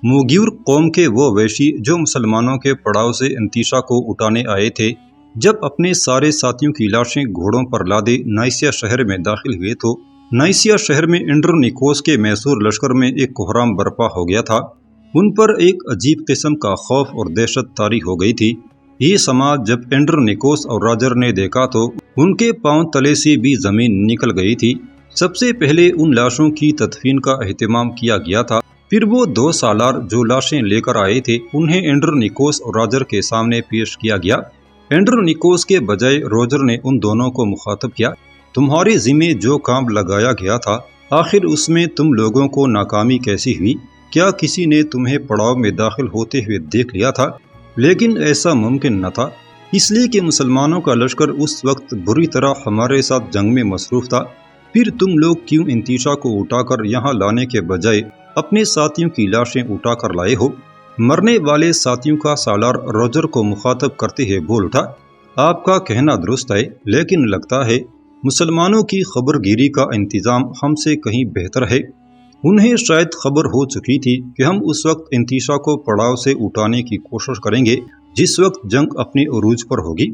موگیور قوم کے وہ وحشی جو مسلمانوں کے پڑاؤ سے انتشا کو اٹھانے آئے تھے، جب اپنے سارے ساتھیوں کی لاشیں گھوڑوں پر لادے نائسیا شہر میں داخل ہوئے تو نائسیا شہر میں انڈرونیکوس کے میسور لشکر میں ایک کوہرام برپا ہو گیا تھا۔ ان پر ایک عجیب قسم کا خوف اور دہشت طاری ہو گئی تھی۔ یہ سماج جب انڈرونیکوس اور راجر نے دیکھا تو ان کے پاؤں تلے سے بھی زمین نکل گئی تھی۔ سب سے پہلے ان لاشوں کی تدفین کا اہتمام کیا گیا تھا، پھر وہ 2 سالار جو لاشیں لے کر آئے تھے انہیں انڈرونیکوس اور راجر کے سامنے پیش کیا گیا۔ انڈرونیکوس کے بجائے روجر نے ان دونوں کو مخاطب کیا، تمہارے ذمے جو کام لگایا گیا تھا آخر اس میں تم لوگوں کو ناکامی کیسی ہوئی؟ کیا کسی نے تمہیں پڑاؤ میں داخل ہوتے ہوئے دیکھ لیا تھا؟ لیکن ایسا ممکن نہ تھا، اس لیے کہ مسلمانوں کا لشکر اس وقت بری طرح ہمارے ساتھ جنگ میں مصروف تھا۔ پھر تم لوگ کیوں انتشا کو اٹھا کر یہاں لانے کے بجائے اپنے ساتھیوں کی لاشیں اٹھا کر لائے ہو؟ مرنے والے ساتھیوں کا سالار روجر کو مخاطب کرتے ہوئے بول اٹھا، آپ کا کہنا درست ہے، لیکن لگتا ہے مسلمانوں کی خبر گیری کا انتظام ہم سے کہیں بہتر ہے۔ انہیں شاید خبر ہو چکی تھی کہ ہم اس وقت انتشا کو پڑاؤ سے اٹھانے کی کوشش کریں گے جس وقت جنگ اپنے عروج پر ہوگی،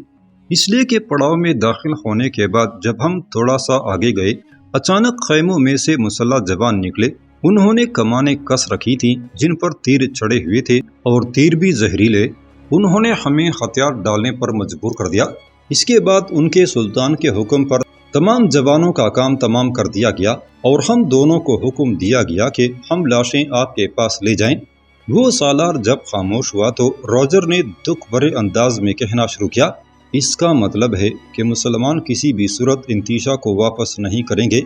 اس لیے کہ پڑاؤ میں داخل ہونے کے بعد جب ہم تھوڑا سا آگے گئے اچانک خیموں میں سے مسلح جوان نکلے۔ انہوں نے کمانیں کس رکھی تھیں جن پر تیر چڑھے ہوئے تھے اور تیر بھی زہریلے۔ انہوں نے ہمیں ہتھیار ڈالنے پر مجبور کر دیا۔ اس کے بعد ان کے سلطان کے حکم پر تمام جوانوں کا کام تمام کر دیا گیا اور ہم دونوں کو حکم دیا گیا کہ ہم لاشیں آپ کے پاس لے جائیں۔ وہ سالار جب خاموش ہوا تو روجر نے دکھ بھرے انداز میں کہنا شروع کیا، اس کا مطلب ہے کہ مسلمان کسی بھی صورت انتشا کو واپس نہیں کریں گے۔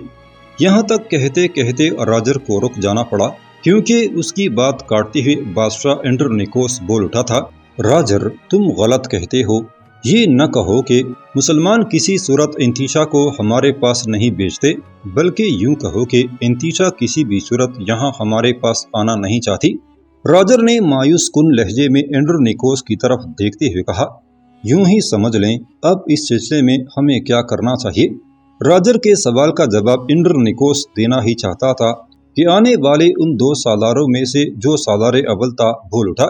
یہاں تک کہتے کہتے راجر کو رک جانا پڑا کیونکہ اس کی بات کاٹتے ہوئے بادشاہ انڈرونیکوس بول اٹھا تھا، راجر تم غلط کہتے ہو، یہ نہ کہو کہ مسلمان کسی صورت انتشا کو ہمارے پاس نہیں بھیجتے، بلکہ یوں کہو کہ انتشا کسی بھی صورت یہاں ہمارے پاس آنا نہیں چاہتی۔ راجر نے مایوس کن لہجے میں انڈرونیکوس کی طرف دیکھتے ہوئے کہا، یوں ہی سمجھ لیں اب اس سلسلے میں ہمیں کیا کرنا چاہیے؟ راجر کے سوال کا جواب انڈرونیکوس دینا ہی چاہتا تھا کہ آنے والے ان 2 سالاروں میں سے جو سالار اول تھا بول اٹھا،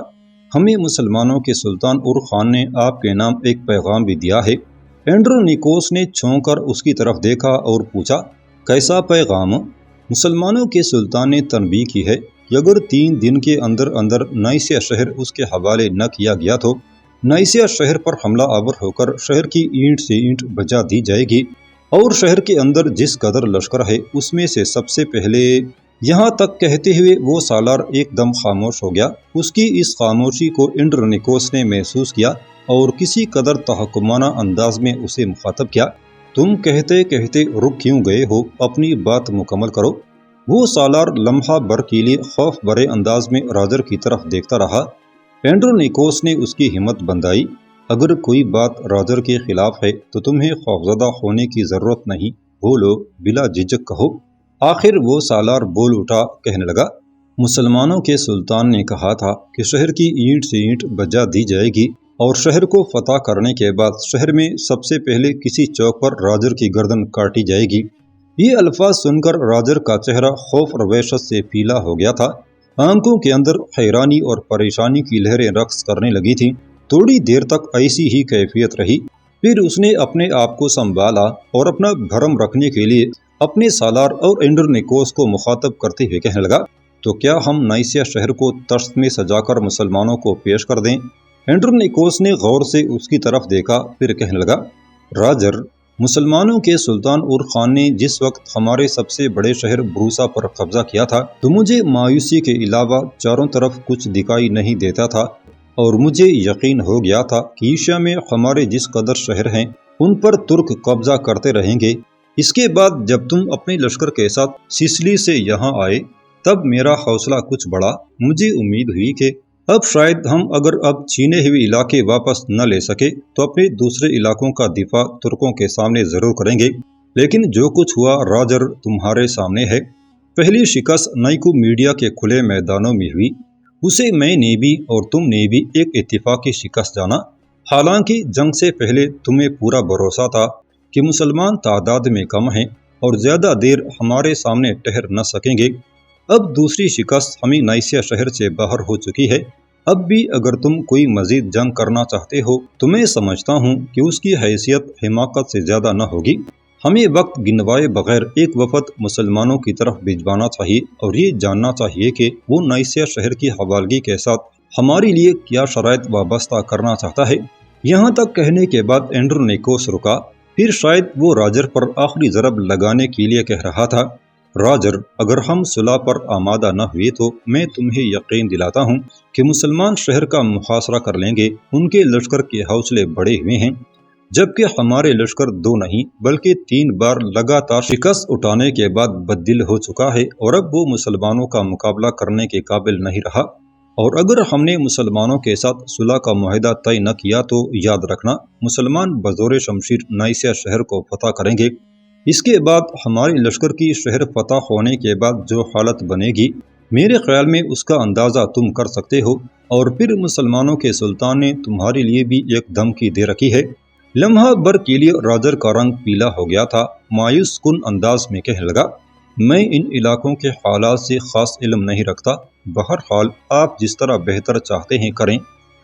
ہمیں مسلمانوں کے سلطان اور خان نے آپ کے نام ایک پیغام بھی دیا ہے۔ انڈرونیکوس نے چھونک کر اس کی طرف دیکھا اور پوچھا، کیسا پیغام؟ مسلمانوں کے سلطان نے تنبیہ کی ہے کہ اگر 3 دن کے اندر اندر نائسیا شہر اس کے حوالے نہ کیا گیا تو نائسیا شہر پر حملہ آور ہو کر شہر کی اینٹ سے اینٹ بجا دی جائے گی، اور شہر کے اندر جس قدر لشکر ہے اس میں سے سب سے پہلے۔ یہاں تک کہتے ہوئے وہ سالار ایک دم خاموش ہو گیا۔ اس کی اس خاموشی کو انڈرونیکوس نے محسوس کیا اور کسی قدر تحکمانہ انداز میں اسے مخاطب کیا، تم کہتے کہتے رک کیوں گئے ہو؟ اپنی بات مکمل کرو۔ وہ سالار لمحہ بھر کے لیے خوف بھرے انداز میں راجر کی طرف دیکھتا رہا۔ انڈرونیکوس نے اس کی ہمت بندھائی، اگر کوئی بات راجر کے خلاف ہے تو تمہیں خوفزدہ ہونے کی ضرورت نہیں، بولو، بلا جھجک کہو۔ آخر وہ سالار بول اٹھا، کہنے لگا، مسلمانوں کے سلطان نے کہا تھا کہ شہر کی اینٹ سے اینٹ بجا دی جائے گی اور شہر کو فتح کرنے کے بعد شہر میں سب سے پہلے کسی چوک پر راجر کی گردن کاٹی جائے گی۔ یہ الفاظ سن کر راجر کا چہرہ خوف اور وحشت سے پیلا ہو گیا تھا۔ آنکھوں کے اندر حیرانی اور پریشانی کی لہریں رقص کرنے لگی تھیں۔ تھوڑی دیر تک ایسی ہی کیفیت رہی، پھر اس نے اپنے آپ کو سنبھالا اور اپنا بھرم رکھنے کے لیے اپنے سالار اور انڈرونیکوس کو مخاطب کرتے ہوئے کہنے لگا، تو کیا ہم نائسیا شہر کو تشت میں سجا کر مسلمانوں کو پیش کر دیں؟ انڈرونیکوس نے غور سے اس کی طرف دیکھا، پھر کہنے لگا، راجر، مسلمانوں کے سلطان اور خان نے جس وقت ہمارے سب سے بڑے شہر بروسا پر قبضہ کیا تھا تو مجھے مایوسی کے علاوہ چاروں طرف کچھ دکھائی نہیں دیتا تھا، اور مجھے یقین ہو گیا تھا کہ ایشیا میں ہمارے جس قدر شہر ہیں ان پر ترک قبضہ کرتے رہیں گے۔ اس کے بعد جب تم اپنے لشکر کے ساتھ سسلی سے یہاں آئے تب میرا حوصلہ کچھ بڑھا۔ مجھے امید ہوئی کہ اب شاید ہم اگر اب چھینے ہوئے علاقے واپس نہ لے سکے تو اپنے دوسرے علاقوں کا دفاع ترکوں کے سامنے ضرور کریں گے، لیکن جو کچھ ہوا راجر تمہارے سامنے ہے۔ پہلی شکست نائکو میڈیا کے کھلے میدانوں میں ہوئی، اسے میں نے بھی اور تم نے بھی ایک اتفاقی شکست جانا۔ حالانکہ جنگ سے پہلے تمہیں پورا بھروسہ تھا کہ مسلمان تعداد میں کم ہیں اور زیادہ دیر ہمارے سامنے ٹھہر نہ سکیں گے، اب دوسری شکست ہمیں نائسیا شہر سے باہر ہو چکی ہے۔ اب بھی اگر تم کوئی مزید جنگ کرنا چاہتے ہو تو میں سمجھتا ہوں کہ اس کی حیثیت حماقت سے زیادہ نہ ہوگی۔ ہمیں وقت گنوائے بغیر ایک وفد مسلمانوں کی طرف بھجوانا چاہیے اور یہ جاننا چاہیے کہ وہ نائسیا شہر کی حوالگی کے ساتھ ہمارے لیے کیا شرائط وابستہ کرنا چاہتا ہے۔ یہاں تک کہنے کے بعد اینڈرونیکوس رکا، پھر شاید وہ راجر پر آخری ضرب لگانے کے لیے کہہ رہا تھا، راجر، اگر ہم صلح پر آمادہ نہ ہوئے تو میں تمہیں یقین دلاتا ہوں کہ مسلمان شہر کا محاصرہ کر لیں گے۔ ان کے لشکر کے حوصلے بڑے ہوئے ہیں، جبکہ ہمارے لشکر 2 نہیں بلکہ 3 بار لگاتار شکست اٹھانے کے بعد بددل ہو چکا ہے اور اب وہ مسلمانوں کا مقابلہ کرنے کے قابل نہیں رہا۔ اور اگر ہم نے مسلمانوں کے ساتھ صلح کا معاہدہ طے نہ کیا تو یاد رکھنا، مسلمان بزور شمشیر نائسیا شہر کو فتح کریں گے۔ اس کے بعد ہمارے لشکر کی شہر فتح ہونے کے بعد جو حالت بنے گی، میرے خیال میں اس کا اندازہ تم کر سکتے ہو۔ اور پھر مسلمانوں کے سلطان نے تمہارے لیے بھی ایک دھمکی دے رکھی ہے۔ لمحہ بھر کے لیے راجر کا رنگ پیلا ہو گیا تھا، مایوس کن انداز میں کہنے لگا، میں ان علاقوں کے حالات سے خاص علم نہیں رکھتا، بہرحال آپ جس طرح بہتر چاہتے ہیں کریں۔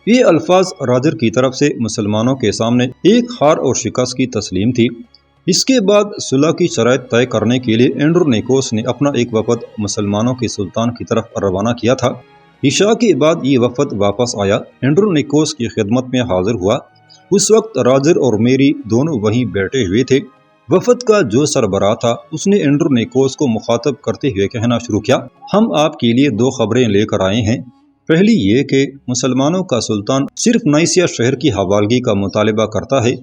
یہ الفاظ راجر کی طرف سے مسلمانوں کے سامنے ایک ہار اور شکست کی تسلیم تھی۔ اس کے بعد صلح کی شرائط طے کرنے کے لیے اینڈرونیکوس نے اپنا ایک وفد مسلمانوں کے سلطان کی طرف روانہ کیا تھا۔ عشاء کے بعد یہ وفد واپس آیا، اینڈرونیکوس کی خدمت میں حاضر ہوا۔ اس وقت راجر اور میری دونوں وہیں بیٹھے ہوئے تھے۔ وفد کا جو سربراہ تھا اس نے اینڈرونیکوس کو مخاطب کرتے ہوئے کہنا شروع کیا، ہم آپ کے لیے 2 خبریں لے کر آئے ہیں۔ پہلی یہ کہ مسلمانوں کا سلطان صرف نائسیا شہر کی حوالگی کا مطالبہ کرتا ہے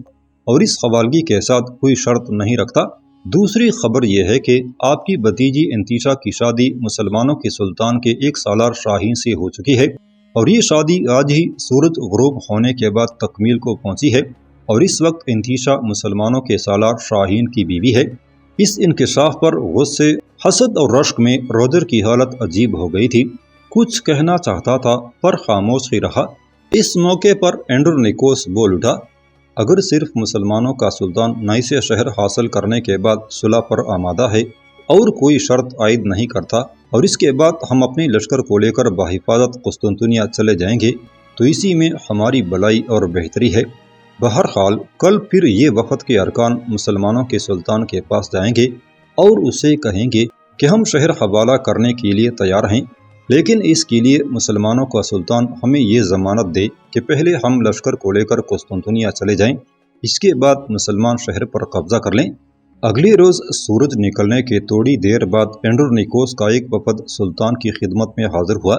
اور اس حوالگی کے ساتھ کوئی شرط نہیں رکھتا۔ دوسری خبر یہ ہے کہ آپ کی بھتیجی انتیشا کی شادی مسلمانوں کے سلطان کے 1 سالار شاہین سے ہو چکی ہے اور یہ شادی آج ہی سورج غروب ہونے کے بعد تکمیل کو پہنچی ہے اور اس وقت انتیشا مسلمانوں کے سالار شاہین کی بیوی ہے۔ اس انکشاف پر غصے، حسد اور رشک میں راجر کی حالت عجیب ہو گئی تھی۔ کچھ کہنا چاہتا تھا پر خاموش ہی رہا۔ اس موقع پر اینڈرونیکوس بول اٹھا، اگر صرف مسلمانوں کا سلطان نائسیا شہر حاصل کرنے کے بعد صلح پر آمادہ ہے اور کوئی شرط عائد نہیں کرتا اور اس کے بعد ہم اپنے لشکر کو لے کر بحفاظت قسطنطنیہ چلے جائیں گے تو اسی میں ہماری بھلائی اور بہتری ہے۔ بہرحال کل پھر یہ وفد کے ارکان مسلمانوں کے سلطان کے پاس جائیں گے اور اسے کہیں گے کہ ہم شہر حوالہ کرنے کے لیے تیار ہیں، لیکن اس کے لیے مسلمانوں کا سلطان ہمیں یہ ضمانت دے کہ پہلے ہم لشکر کو لے کر قسطنطنیہ چلے جائیں، اس کے بعد مسلمان شہر پر قبضہ کر لیں۔ اگلے روز سورج نکلنے کے تھوڑی دیر بعد اینڈرونیکوس کا ایک وفد سلطان کی خدمت میں حاضر ہوا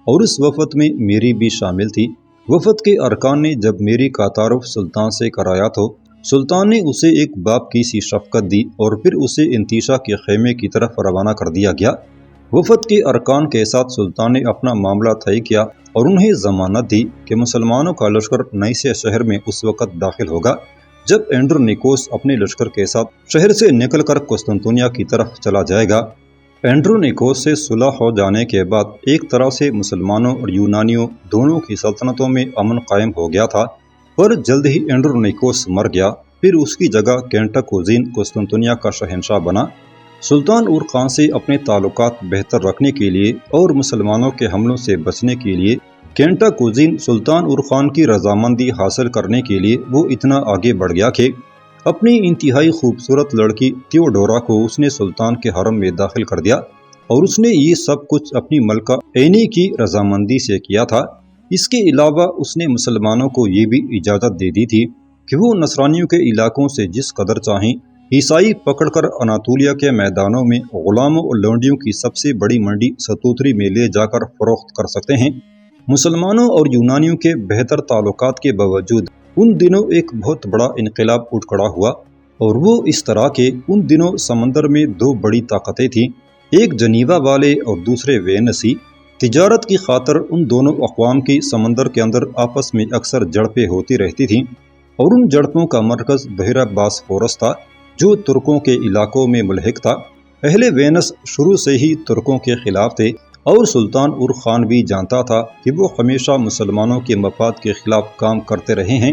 اور اس وفد میں میری بھی شامل تھی۔ وفد کے ارکان نے جب میری کا تعارف سلطان سے کرایا تو سلطان نے اسے ایک باپ کی سی شفقت دی اور پھر اسے انتیشا کے خیمے کی طرف روانہ کر دیا گیا۔ وفد کے ارکان کے ساتھ سلطان نے اپنا معاملہ طے کیا اور انہیں ضمانت دی کہ مسلمانوں کا لشکر نائسیا شہر میں اس وقت داخل ہوگا جب اینڈرونیکوس اپنے لشکر کے ساتھ شہر سے نکل کر قسطنطنیہ کی طرف چلا جائے گا۔ اینڈرونیکوس سے صلح ہو جانے کے بعد ایک طرح سے مسلمانوں اور یونانیوں دونوں کی سلطنتوں میں امن قائم ہو گیا تھا، پر جلد ہی اینڈرونیکوس مر گیا۔ پھر اس کی جگہ کینٹاکوزین قسطنطنیہ کا شہنشاہ بنا۔ سلطان اورخان سے اپنے تعلقات بہتر رکھنے کے لیے اور مسلمانوں کے حملوں سے بچنے کے لیے کینٹاکوزین سلطان اورخان کی رضامندی حاصل کرنے کے لیے وہ اتنا آگے بڑھ گیا کہ اپنی انتہائی خوبصورت لڑکی تھیوڈورا کو اس نے سلطان کے حرم میں داخل کر دیا اور اس نے یہ سب کچھ اپنی ملکہ اینی کی رضامندی سے کیا تھا۔ اس کے علاوہ اس نے مسلمانوں کو یہ بھی اجازت دے دی تھی کہ وہ نصرانیوں کے علاقوں سے جس قدر چاہیں عیسائی پکڑ کر اناطولیہ کے میدانوں میں غلاموں اور لونڈیوں کی سب سے بڑی منڈی ستوتری میں لے جا کر فروخت کر سکتے ہیں۔ مسلمانوں اور یونانیوں کے بہتر تعلقات کے باوجود ان دنوں ایک بہت بڑا انقلاب اٹھ کھڑا ہوا اور وہ اس طرح کہ ان دنوں سمندر میں 2 بڑی طاقتیں تھیں، ایک جنیوا والے اور دوسرے وینسی۔ تجارت کی خاطر ان دونوں اقوام کی سمندر کے اندر آپس میں اکثر جھڑپیں ہوتی رہتی تھیں اور ان جھڑپوں کا مرکز بحیرہ باسفورس تھا جو ترکوں کے علاقوں میں ملحق تھا۔ اہل وینس شروع سے ہی ترکوں کے خلاف تھے اور سلطان اورخان بھی جانتا تھا کہ وہ ہمیشہ مسلمانوں کے مفاد کے خلاف کام کرتے رہے ہیں۔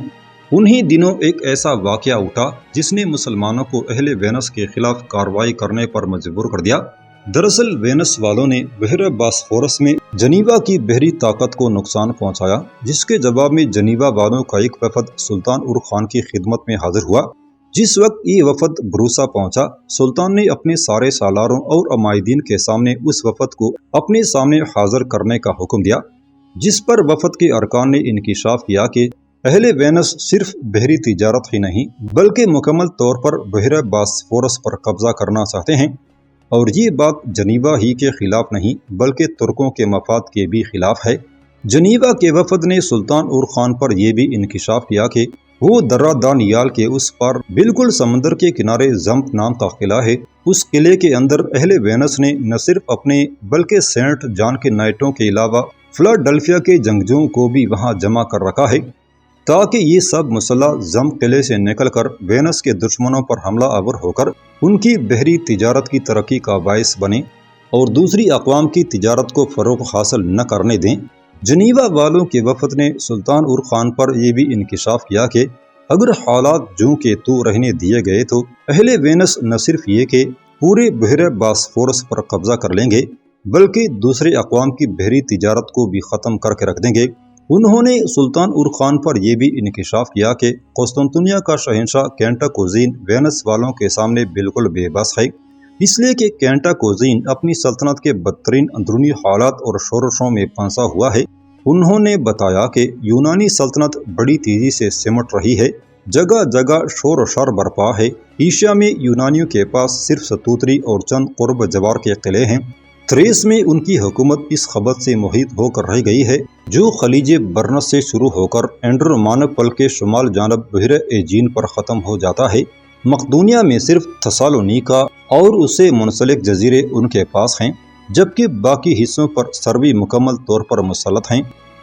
انہی دنوں ایک ایسا واقعہ اٹھا جس نے مسلمانوں کو اہل وینس کے خلاف کارروائی کرنے پر مجبور کر دیا۔ دراصل وینس والوں نے بحیرہ باسفورس میں جنیوا کی بحری طاقت کو نقصان پہنچایا، جس کے جواب میں جنیوا والوں کا ایک وفد سلطان اور خان کی خدمت میں حاضر ہوا۔ جس وقت یہ وفد بروسا پہنچا، سلطان نے اپنے سارے سالاروں اور عمائدین کے سامنے اس وفد کو اپنے سامنے حاضر کرنے کا حکم دیا، جس پر وفد کے ارکان نے انکشاف کیا کہ اہل وینس صرف بحری تجارت ہی نہیں بلکہ مکمل طور پر بحیرہ باسفورس پر قبضہ کرنا چاہتے ہیں، اور یہ بات جنیوا ہی کے خلاف نہیں بلکہ ترکوں کے مفاد کے بھی خلاف ہے۔ جنیوا کے وفد نے سلطان اور خان پر یہ بھی انکشاف کیا کہ وہ درہ دانیال کے اس پار بالکل سمندر کے کنارے زمپ نام کا قلعہ ہے، اس قلعے کے اندر اہل وینس نے نہ صرف اپنے بلکہ سینٹ جان کے نائٹوں کے علاوہ فلاڈلفیا کے جنگجوؤں کو بھی وہاں جمع کر رکھا ہے، تاکہ یہ سب مسلح زمپ قلعے سے نکل کر وینس کے دشمنوں پر حملہ آور ہو کر ان کی بحری تجارت کی ترقی کا باعث بنے اور دوسری اقوام کی تجارت کو فروغ حاصل نہ کرنے دیں۔ جنیوا والوں کے وفد نے سلطان اور خان پر یہ بھی انکشاف کیا کہ اگر حالات جو کہ تو رہنے دیے گئے تو اہل وینس نہ صرف یہ کہ پورے بحیرہ باسفورس پر قبضہ کر لیں گے بلکہ دوسرے اقوام کی بحری تجارت کو بھی ختم کر کے رکھ دیں گے۔ انہوں نے سلطان اور خان پر یہ بھی انکشاف کیا کہ قسطنطنیہ کا شہنشاہ کینٹاکوزین وینس والوں کے سامنے بالکل بے بس ہے، اس لیے کہ کینٹاکوزین اپنی سلطنت کے بدترین اندرونی حالات اور شورشوں میں پھنسا ہوا ہے۔ انہوں نے بتایا کہ یونانی سلطنت بڑی تیزی سے سمٹ رہی ہے، جگہ جگہ شور و شر برپا ہے۔ ایشیا میں یونانیوں کے پاس صرف ستوتری اور چند قرب جوار کے قلعے ہیں۔ تھریس میں ان کی حکومت اس خبت سے محیط ہو کر رہ گئی ہے جو خلیج برنس سے شروع ہو کر اینڈرومانوپل کے شمال جانب بحیرہ ایجین پر ختم ہو جاتا ہے۔ مقدونیہ میں صرف تھسالونیکا اور اسے منسلک جزیرے ان کے پاس ہیں، جبکہ باقی حصوں پر سربی مکمل طور پر مسلط ہیں،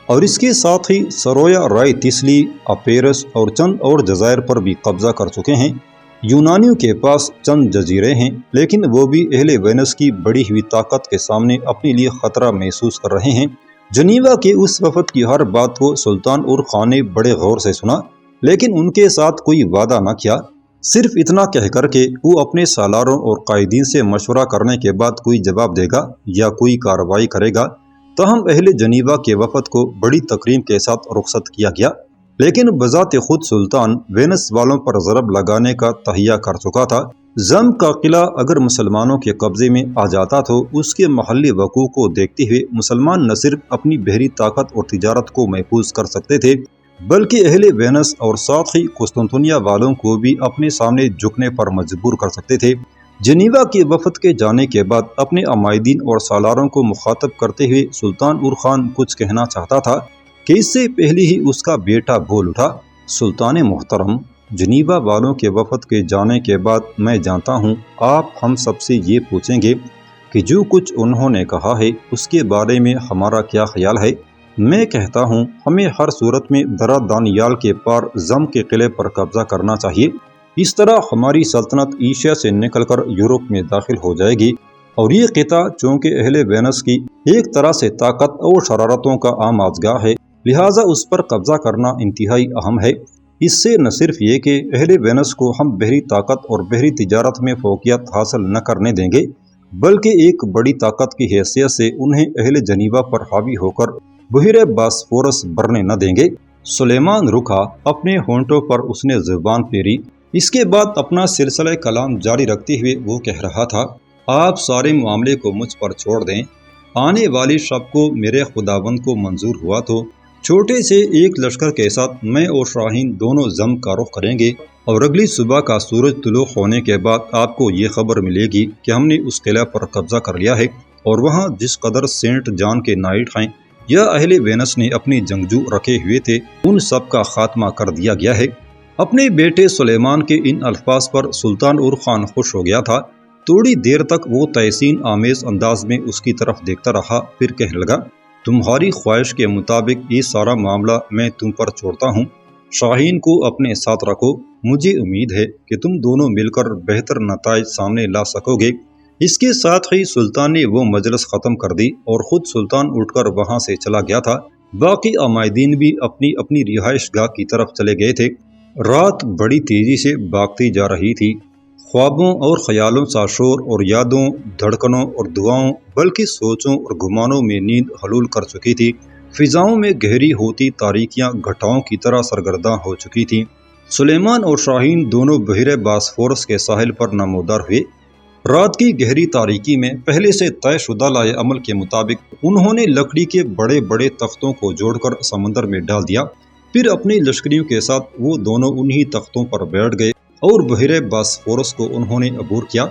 اور اس کے ساتھ ہی سرویا رائے تسلی، اپیرس اور چند اور جزائر پر بھی قبضہ کر چکے ہیں۔ یونانیوں کے پاس چند جزیرے ہیں، لیکن وہ بھی اہل وینس کی بڑی ہوئی طاقت کے سامنے اپنے لیے خطرہ محسوس کر رہے ہیں۔ جنیوا کے اس وفد کی ہر بات کو سلطان اور خان نے بڑے غور سے سنا، لیکن ان کے ساتھ کوئی وعدہ نہ کیا، صرف اتنا کہہ کر کہ وہ اپنے سالاروں اور قائدین سے مشورہ کرنے کے بعد کوئی جواب دے گا یا کوئی کارروائی کرے گا۔ تاہم اہل جنیوا کے وفد کو بڑی تکریم کے ساتھ رخصت کیا گیا، لیکن بذات خود سلطان وینس والوں پر ضرب لگانے کا تہیہ کر چکا تھا۔ زم کا قلعہ اگر مسلمانوں کے قبضے میں آ جاتا تو اس کے محلی وقوع کو دیکھتے ہوئے مسلمان نہ صرف اپنی بحری طاقت اور تجارت کو محفوظ کر سکتے تھے بلکہ اہل وینس اور ساتھ ہی قسطنطنیہ والوں کو بھی اپنے سامنے جھکنے پر مجبور کر سکتے تھے۔ جنیوا کے وفد کے جانے کے بعد اپنے عمائدین اور سالاروں کو مخاطب کرتے ہوئے سلطان اور خان کچھ کہنا چاہتا تھا کہ اس سے پہلے ہی اس کا بیٹا بول اٹھا، سلطان محترم، جنیوا والوں کے وفد کے جانے کے بعد میں جانتا ہوں آپ ہم سب سے یہ پوچھیں گے کہ جو کچھ انہوں نے کہا ہے اس کے بارے میں ہمارا کیا خیال ہے۔ میں کہتا ہوں ہمیں ہر صورت میں درہ دانیال کے پار زم کے قلعے پر قبضہ کرنا چاہیے، اس طرح ہماری سلطنت ایشیا سے نکل کر یورپ میں داخل ہو جائے گی، اور یہ خطہ چونکہ اہل وینس کی ایک طرح سے طاقت اور شرارتوں کا آماجگاہ ہے، لہٰذا اس پر قبضہ کرنا انتہائی اہم ہے۔ اس سے نہ صرف یہ کہ اہل وینس کو ہم بحری طاقت اور بحری تجارت میں فوقیت حاصل نہ کرنے دیں گے بلکہ ایک بڑی طاقت کی حیثیت سے انہیں اہل جنیوا پر حاوی ہو کر بحیرہ باسفورس بھرنے نہ دیں گے۔ سلیمان رکا، اپنے ہونٹوں پر اس نے زبان پھیری۔ اس کے بعد اپنا سلسلہ کلام جاری رکھتے ہوئے وہ کہہ رہا تھا، آپ سارے معاملے کو مجھ پر چھوڑ دیں۔ آنے والی شب کو میرے خداوند کو منظور ہوا تو چھوٹے سے ایک لشکر کے ساتھ میں اور شاہین دونوں زم کا رخ کریں گے، اور اگلی صبح کا سورج طلوع ہونے کے بعد آپ کو یہ خبر ملے گی کہ ہم نے اس قلعہ پر قبضہ کر لیا ہے، اور وہاں جس قدر سینٹ جان کے نائٹ ہیں یا اہل وینس نے اپنی جنگجو رکھے ہوئے تھے ان سب کا خاتمہ کر دیا گیا ہے۔ اپنے بیٹے سلیمان کے ان الفاظ پر سلطان اور خان خوش ہو گیا تھا۔ تھوڑی دیر تک وہ تحسین آمیز انداز میں اس کی طرف دیکھتا رہا، پھر کہنے لگا، تمہاری خواہش کے مطابق یہ سارا معاملہ میں تم پر چھوڑتا ہوں۔ شاہین کو اپنے ساتھ رکھو، مجھے امید ہے کہ تم دونوں مل کر بہتر نتائج سامنے لا سکو گے۔ اس کے ساتھ ہی سلطان نے وہ مجلس ختم کر دی اور خود سلطان اٹھ کر وہاں سے چلا گیا تھا۔ باقی عمائدین بھی اپنی اپنی رہائش گاہ کی طرف چلے گئے تھے۔ رات بڑی تیزی سے بھاگتی جا رہی تھی۔ خوابوں اور خیالوں سا شور اور یادوں، دھڑکنوں اور دعاؤں، بلکہ سوچوں اور گمانوں میں نیند حلول کر چکی تھی۔ فضاؤں میں گہری ہوتی تاریکیاں گھٹاؤں کی طرح سرگرداں ہو چکی تھیں۔ سلیمان اور شاہین دونوں بحیرہ باسفورس کے ساحل پر نمودار ہوئے۔ رات کی گہری تاریکی میں پہلے سے طے شدہ لائحہ عمل کے مطابق انہوں نے لکڑی کے بڑے بڑے تختوں کو جوڑ کر سمندر میں ڈال دیا۔ پھر اپنی لشکریوں کے ساتھ وہ دونوں انہی تختوں پر بیٹھ گئے اور بحیرہ باسفورس کو انہوں نے عبور کیا۔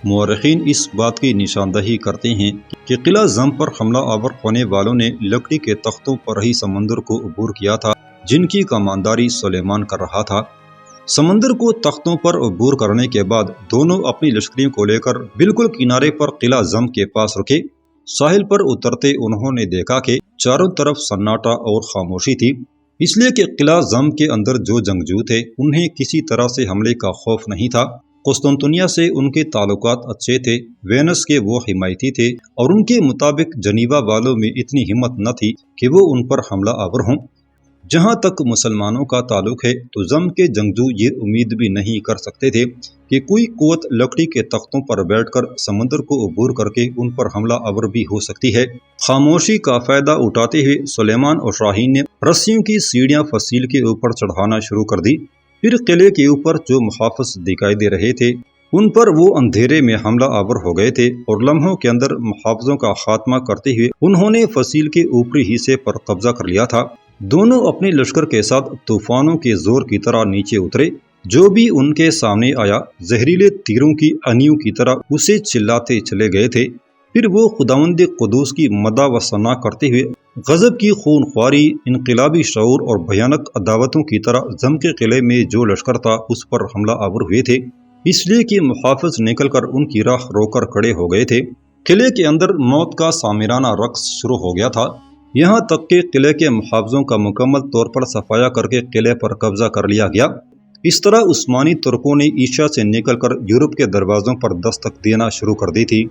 مورخین اس بات کی نشاندہی کرتے ہیں کہ قلعہ زم پر حملہ آور ہونے والوں نے لکڑی کے تختوں پر ہی سمندر کو عبور کیا تھا، جن کی کمانداری سلیمان کر رہا تھا۔ سمندر کو تختوں پر عبور کرنے کے بعد دونوں اپنی لشکریوں کو لے کر بالکل کنارے پر قلعہ زم کے پاس رکے۔ ساحل پر اترتے انہوں نے دیکھا کہ چاروں طرف سناٹا اور خاموشی تھی، اس لیے کہ قلعہ زم کے اندر جو جنگجو تھے انہیں کسی طرح سے حملے کا خوف نہیں تھا۔ قسطنطنیہ سے ان کے تعلقات اچھے تھے، وینس کے وہ حمایتی تھے اور ان کے مطابق جنیوا والوں میں اتنی ہمت نہ تھی کہ وہ ان پر حملہ آور ہوں۔ جہاں تک مسلمانوں کا تعلق ہے تو زم کے جنگجو یہ امید بھی نہیں کر سکتے تھے کہ کوئی قوت لکڑی کے تختوں پر بیٹھ کر سمندر کو عبور کر کے ان پر حملہ آور بھی ہو سکتی ہے۔ خاموشی کا فائدہ اٹھاتے ہوئے سلیمان اور شاہین نے رسیوں کی سیڑھیاں فصیل کے اوپر چڑھانا شروع کر دی۔ پھر قلعے کے اوپر جو محافظ دکھائی دے رہے تھے ان پر وہ اندھیرے میں حملہ آور ہو گئے تھے اور لمحوں کے اندر محافظوں کا خاتمہ کرتے ہوئے انہوں نے فصیل کے اوپری حصے پر قبضہ کر لیا تھا۔ دونوں اپنے لشکر کے ساتھ طوفانوں کے زور کی طرح نیچے اترے۔ جو بھی ان کے سامنے آیا زہریلے تیروں کی انیوں کی طرح اسے چلاتے چلے گئے تھے۔ پھر وہ خداوند قدوس کی مدح و ثنا کرتے ہوئے غضب کی خون خواری، انقلابی شعور اور بھیانک عداوتوں کی طرح زم کے قلعے میں جو لشکر تھا اس پر حملہ آور ہوئے تھے، اس لیے کہ محافظ نکل کر ان کی راہ رو کر کھڑے ہو گئے تھے۔ قلعے کے اندر موت کا سامرانہ رقص شروع ہو گیا تھا، یہاں تک کہ قلعے کے محافظوں کا مکمل طور پر صفایا کر کے قلعے پر قبضہ کر لیا گیا۔ اس طرح عثمانی ترکوں نے ایشیا سے نکل کر یورپ کے دروازوں پر دستک دینا شروع کر دی تھی۔